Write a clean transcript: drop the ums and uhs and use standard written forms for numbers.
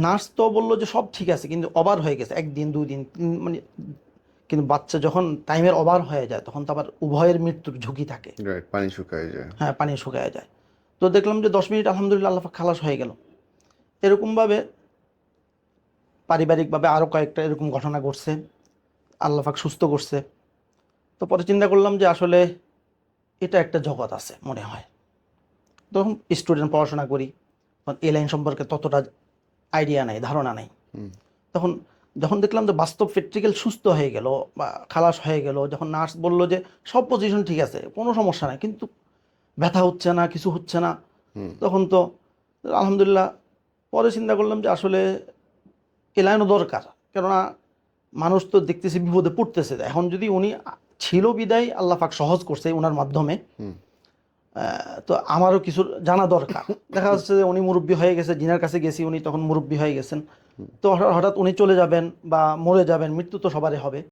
Nurse তো বললো যে সব ঠিক আছে, কিন্তু ওভার হয়ে গেছে, একদিন 2 দিন মানে, কিন্তু বাচ্চা যখন টাইমের ওভার হয়ে যায় তখন তো আবার উভয়ের মৃত্যুর ঝুঁকি থাকে। রাইট, পানি শুকায় যায়। হ্যাঁ, পানি শুকায় যায়। তো দেখলাম যে 10 মিনিট আলহামদুলিল্লাহ আল্লাহ পাক খালাস হয়ে গেল। এরকমভাবে পারিবারিকভাবে আরও কয়েকটা এরকম ঘটনা ঘটছে, আল্লাহ পাক সুস্থ করছে। তো পরে চিন্তা করলাম যে আসলে এটা একটা জগৎ আছে মনে হয়। তখন স্টুডেন্ট, পড়াশোনা করি, তখন এই লাইন সম্পর্কে ততটা আইডিয়া নাই, ধারণা নাই। হুম। তখন যখন দেখলাম যে বাস্তব প্র্যাকটিক্যাল সুস্থ হয়ে গেল বা খালাস হয়ে গেল, যখন নার্স বলল যে সব পজিশন ঠিক আছে, কোনো সমস্যা নাই, কিন্তু ব্যথা হচ্ছে না, কিছু হচ্ছে না, হুম। তখন তো আলহামদুলিল্লাহ। পরে চিন্তা করলাম যে আসলে এ লাইনও দরকার, কেননা মানুষ তো দেখতেছি বিপদে পড়তেছে। এখন যদি উনি ছিল বিদায় আল্লাহ পাক সহজ করছে ওনার মাধ্যমে, হুম। তো আমারও কিছু জানা দরকার। দেখা যাচ্ছে যে উনি মুরব্বী হয়ে গেছে, জিনার কাছে গেছি, উনি তখন মুরব্বী হয়ে গেছেন। হুম। তো হঠাৎ উনি চলে যাবেন বা মরে যাবেন, মৃত্যু তো সবারই হবে।